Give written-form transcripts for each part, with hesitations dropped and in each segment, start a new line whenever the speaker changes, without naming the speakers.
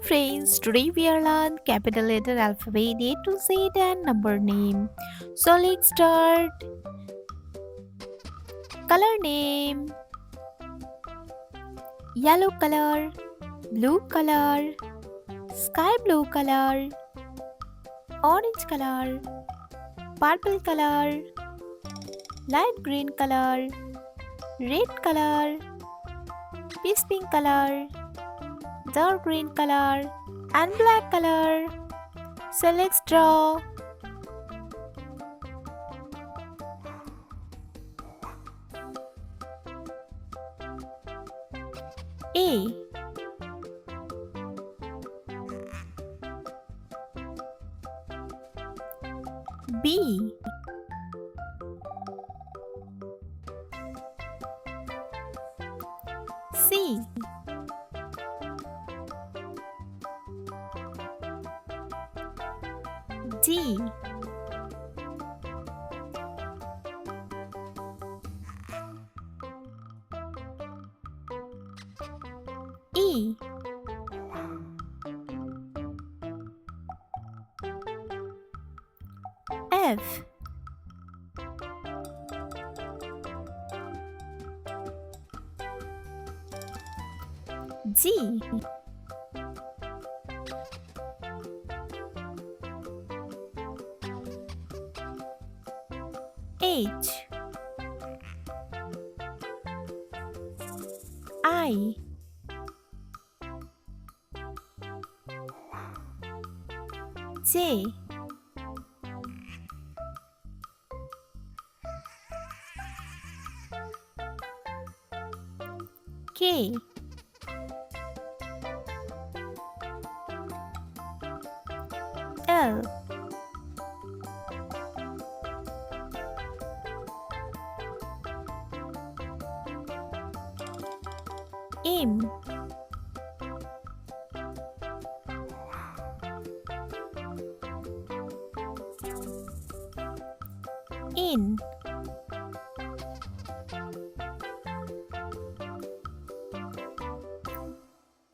friends, today we are learn capital letter alphabet A to Z and number name. So let's start. Color name: yellow color, blue color, sky blue color, orange color, purple color, light green color, red color, peach pink color, dark green color, and black color. So let's draw. A, B, C, D, E, F, G, H, I, J, K, L, M, N,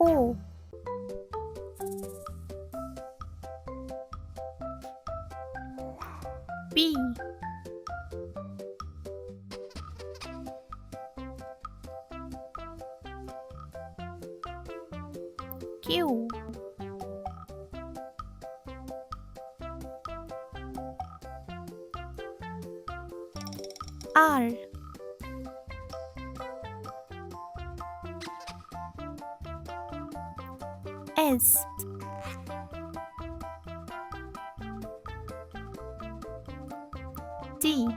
O, P, Q, R, S, T,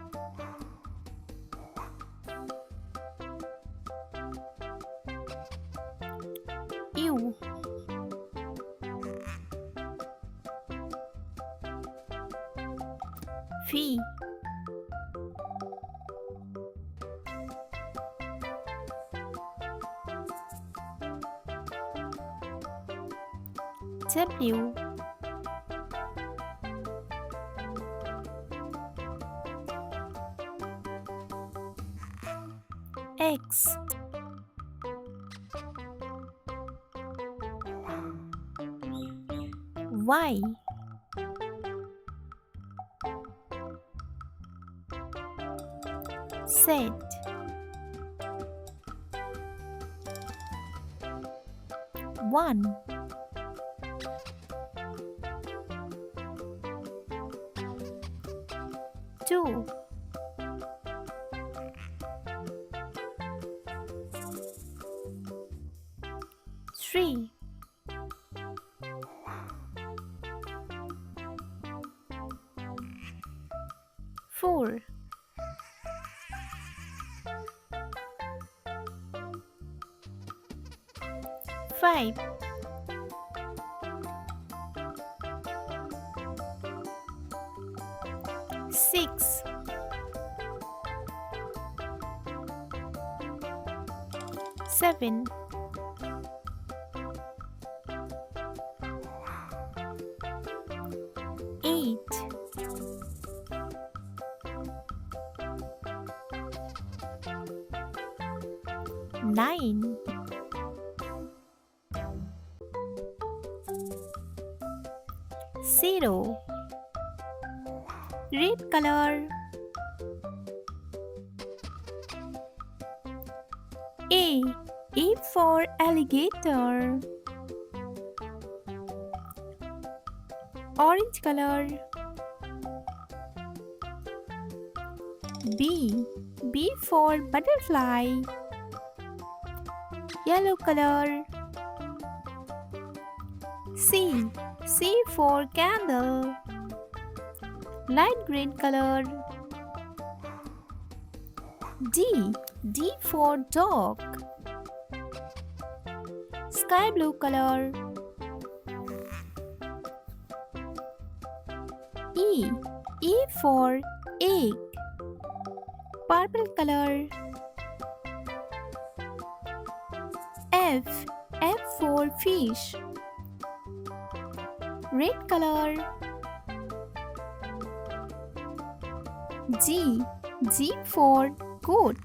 U, V, W, X, Y, Z, 1, 2, 3, 4, 5, 6, 7, 8, 9, 0. Red color. A. A for alligator. Orange color. B. B for butterfly. Yellow color. C. C for candle. Light green color. D. D for dog. Sky blue color. E. E for egg. Purple color. F. F for fish. Red color. G. G for goat.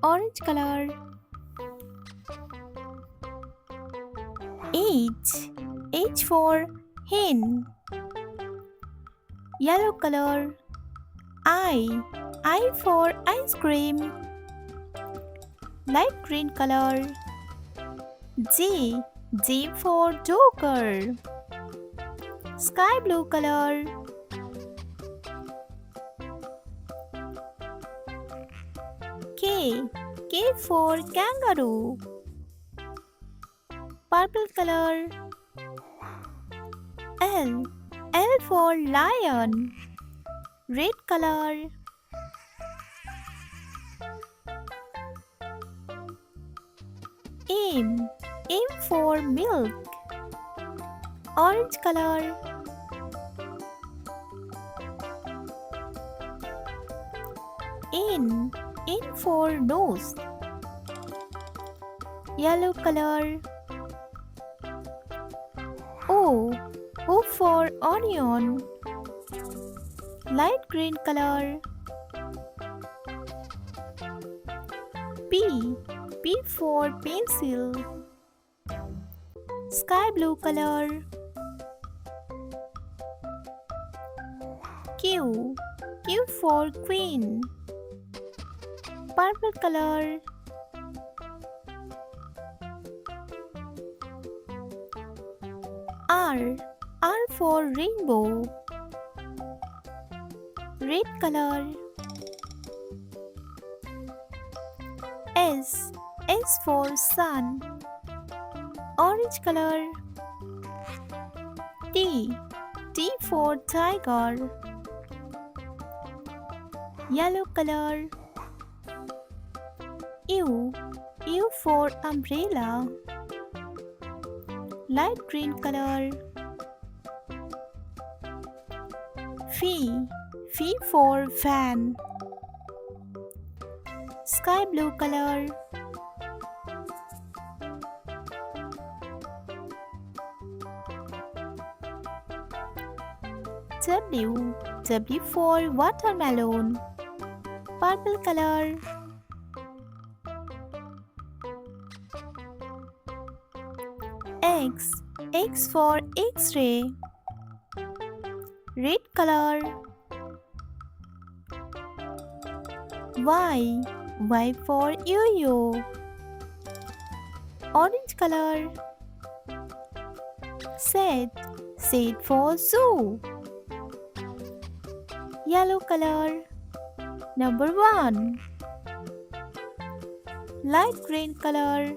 Orange color. H. H for hen. Yellow color. I. I for ice cream. Light green color. J. J for joker. Sky blue color. K. K for kangaroo. Purple color. L. L for lion. Red color. M. M for milk. Orange color. N. N for nose. Yellow color. O. O for onion. Light green color. P. P for pencil. Sky blue color. Q. Q for queen. Purple color. R. R for rainbow. Red color. S. S for sun. Orange color. T. T for tiger. Yellow color. U. U for umbrella. Light green color. V. V for fan. Sky blue color. W. W for watermelon. Purple color. X. X for X-ray. Red color. Y. Y for yo-yo. Orange color. Z. Z for zoo. Yellow color. Number 1. Light green color.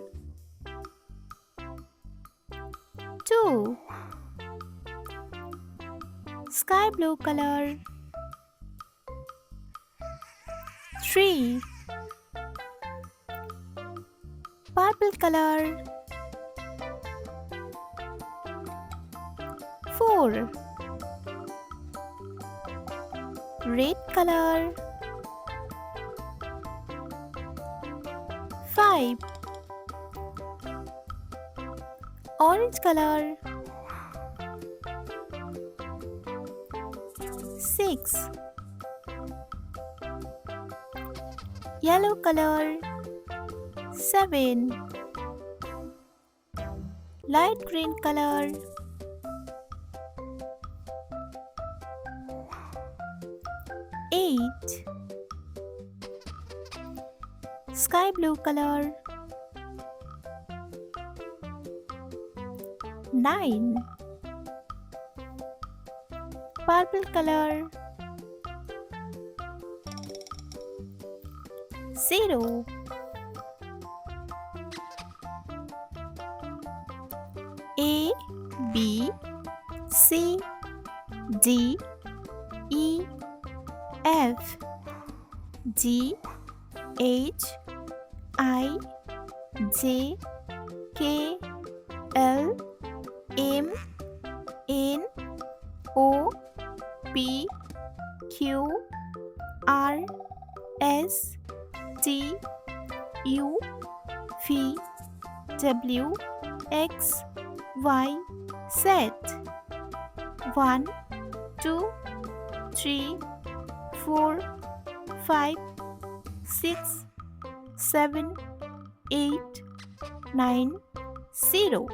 2. Sky blue color. 3. Purple color. 4. Red color. 5. Orange color. 6. Yellow color. 7. Light green color. Sky blue color. 9. Purple color. 0. A B C D E F G H I J K L M N O P Q R S T U V W X Y Z. 1 2 3 4 5 6 7 8 9 0.